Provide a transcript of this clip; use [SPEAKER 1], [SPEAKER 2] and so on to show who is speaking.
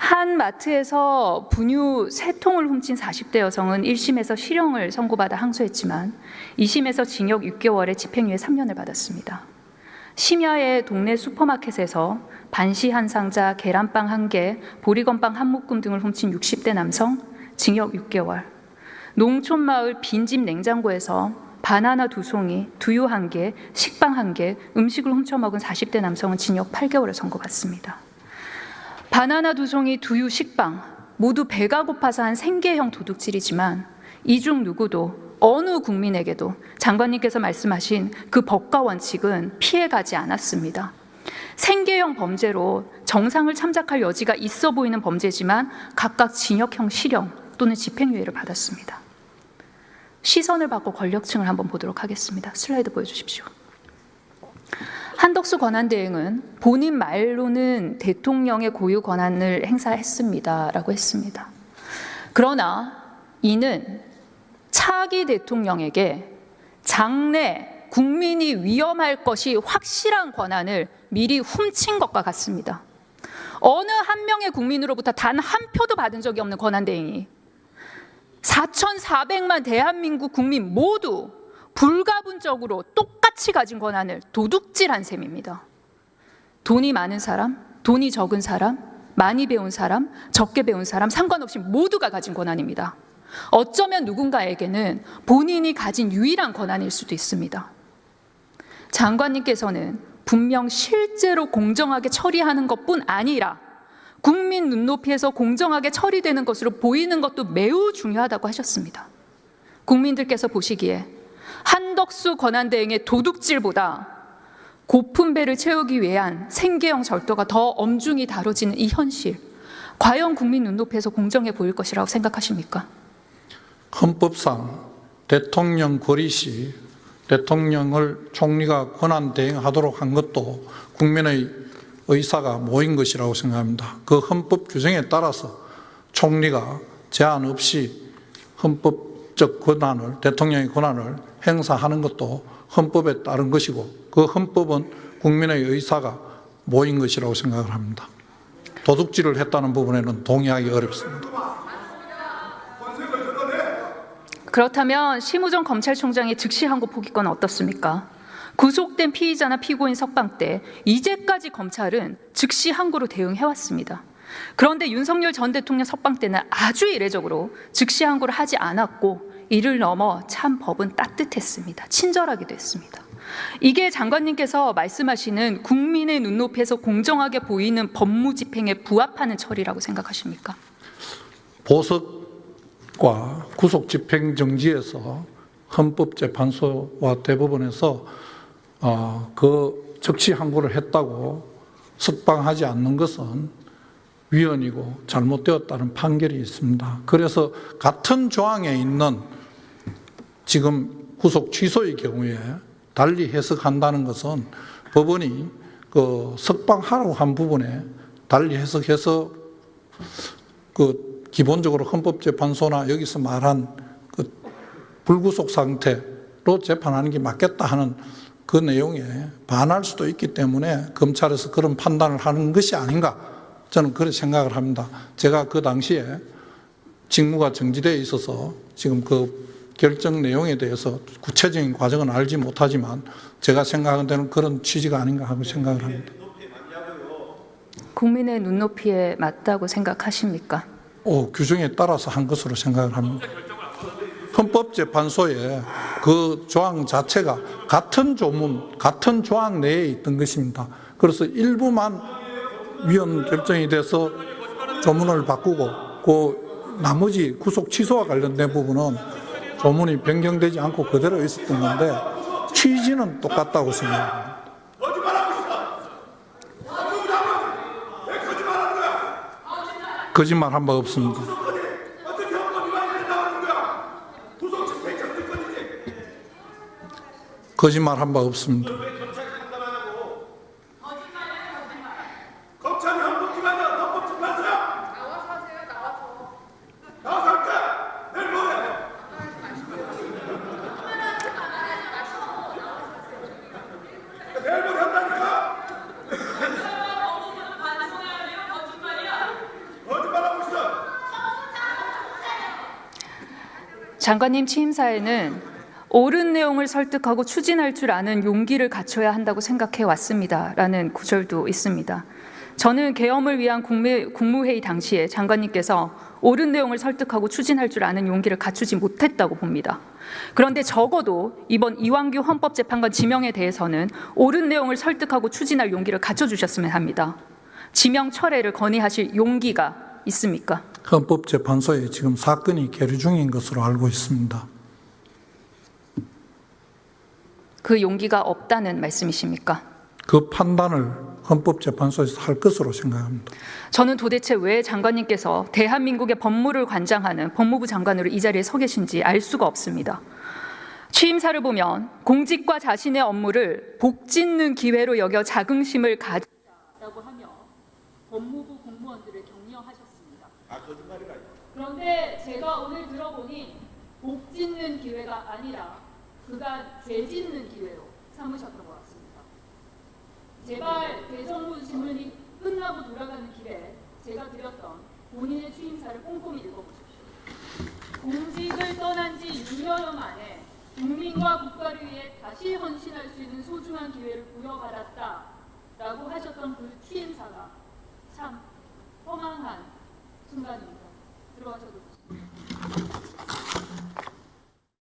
[SPEAKER 1] 한 마트에서 분유 3통을 훔친 40대 여성은 1심에서 실형을 선고받아 항소했지만 2심에서 징역 6개월에 집행유예 3년을 받았습니다. 심야의 동네 슈퍼마켓에서 반시 한 상자, 계란빵 1개, 보리건빵 한 묶음 등을 훔친 60대 남성, 징역 6개월. 농촌마을 빈집 냉장고에서 바나나 2송이, 두유 1개, 식빵 1개, 음식을 훔쳐먹은 40대 남성은 징역 8개월을 선고받습니다. 바나나 2송이, 두유, 식빵 모두 배가 고파서 한 생계형 도둑질이지만 이 중 누구도 어느 국민에게도 장관님께서 말씀하신 그 법과 원칙은 피해가지 않았습니다. 생계형 범죄로 정상을 참작할 여지가 있어 보이는 범죄지만 각각 징역형 실형 또는 집행유예를 받았습니다. 시선을 바꿔 권력층을 한번 보도록 하겠습니다. 슬라이드 보여주십시오. 한덕수 권한대행은 본인 말로는 대통령의 고유 권한을 행사했습니다라고 했습니다. 그러나 이는 차기 대통령에게 장래 국민이 위험할 것이 확실한 권한을 미리 훔친 것과 같습니다. 어느 한 명의 국민으로부터 단 한 표도 받은 적이 없는 권한대행이 4,400만 대한민국 국민 모두 불가분적으로 똑같이 가진 권한을 도둑질한 셈입니다. 돈이 많은 사람, 돈이 적은 사람, 많이 배운 사람, 적게 배운 사람 상관없이 모두가 가진 권한입니다. 어쩌면 누군가에게는 본인이 가진 유일한 권한일 수도 있습니다. 장관님께서는 분명 실제로 공정하게 처리하는 것뿐 아니라 국민 눈높이에서 공정하게 처리되는 것으로 보이는 것도 매우 중요하다고 하셨습니다. 국민들께서 보시기에 한덕수 권한대행의 도둑질보다 고픈 배를 채우기 위한 생계형 절도가 더 엄중히 다뤄지는 이 현실, 과연 국민 눈높이에서 공정해 보일 것이라고 생각하십니까?
[SPEAKER 2] 헌법상 대통령 권리 시 대통령을 총리가 권한 대행하도록 한 것도 국민의 의사가 모인 것이라고 생각합니다. 그 헌법 규정에 따라서 총리가 제한 없이 헌법적 권한을, 대통령의 권한을 행사하는 것도 헌법에 따른 것이고 그 헌법은 국민의 의사가 모인 것이라고 생각을 합니다. 도둑질을 했다는 부분에는 동의하기 어렵습니다.
[SPEAKER 1] 그렇다면 심우정 검찰총장의 즉시 항고 포기권은 어떻습니까? 구속된 피의자나 피고인 석방 때 이제까지 검찰은 즉시 항고로 대응해왔습니다. 그런데 윤석열 전 대통령 석방 때는 아주 이례적으로 즉시 항고를 하지 않았고 이를 넘어 참 법은 따뜻했습니다. 친절하기도 했습니다. 이게 장관님께서 말씀하시는 국민의 눈높이에서 공정하게 보이는 법무 집행에 부합하는 처리라고 생각하십니까?
[SPEAKER 2] 보석과 구속 집행 정지에서 헌법재판소와 대법원에서 그 즉시 항고를 했다고 석방하지 않는 것은 위헌이고 잘못되었다는 판결이 있습니다. 그래서 같은 조항에 있는 지금 구속 취소의 경우에 달리 해석한다는 것은 법원이 그 석방하라고 한 부분에 달리 해석해서 그 기본적으로 헌법재판소나 여기서 말한 그 불구속 상태로 재판하는 게 맞겠다 하는 그 내용에 반할 수도 있기 때문에 검찰에서 그런 판단을 하는 것이 아닌가 저는 그렇게 생각을 합니다. 제가 그 당시에 직무가 정지되어 있어서 지금 그 결정 내용에 대해서 구체적인 과정은 알지 못하지만 제가 생각하는 데는 그런 취지가 아닌가 하고 생각을 합니다.
[SPEAKER 1] 국민의 눈높이에 맞다고 생각하십니까?
[SPEAKER 2] 규정에 따라서 한 것으로 생각을 합니다. 헌법재판소에 그 조항 자체가 같은 조문, 같은 조항 내에 있던 것입니다. 그래서 일부만 위헌 결정이 돼서 조문을 바꾸고 그 나머지 구속 취소와 관련된 부분은 조문이 변경되지 않고 그대로 있었던 건데 취지는 똑같다고 생각합니다. 거짓말 한 바 없습니다. 거짓말 한 바 없습니다.
[SPEAKER 3] 검찰이 헌법기관이야, 헌법재판소야. 나와서 하세요, 나와서. 나와서 할까? 내일 뭐해? 내일 뭐 한다니까? 거짓말이야.
[SPEAKER 1] 장관님 취임사에는 옳은 내용을 설득하고 추진할 줄 아는 용기를 갖춰야 한다고 생각해 왔습니다라는 구절도 있습니다. 저는 계엄을 위한 국무회의 당시에 장관님께서 옳은 내용을 설득하고 추진할 줄 아는 용기를 갖추지 못했다고 봅니다. 그런데 적어도 이번 이완규 헌법재판관 지명에 대해서는 옳은 내용을 설득하고 추진할 용기를 갖춰주셨으면 합니다. 지명 철회를 건의하실 용기가 있습니까?
[SPEAKER 2] 헌법재판소에 지금 사건이 계류 중인 것으로 알고 있습니다.
[SPEAKER 1] 그 용기가 없다는 말씀이십니까?
[SPEAKER 2] 그 판단을 헌법재판소에서 할 것으로 생각합니다.
[SPEAKER 1] 저는 도대체 왜 장관님께서 대한민국의 법무를 관장하는 법무부 장관으로 이 자리에 서 계신지 알 수가 없습니다. 취임사를 보면 공직과 자신의 업무를 복짓는 기회로 여겨 자긍심을 가지라고 하며 법무부 공무원들을 격려하셨습니다. 그런데 제가 오늘 들어보니 복짓는 기회가 아니라 그간 죄짓는 기회로 삼으셨던 것 같습니다. 제발 대정부 질문이 끝나고 돌아가는 길에 제가 드렸던 본인의 취임사를 꼼꼼히 읽어보십시오. 공직을 떠난 지 6년여 만에 국민과 국가를 위해 다시 헌신할 수 있는 소중한 기회를 부여받았다.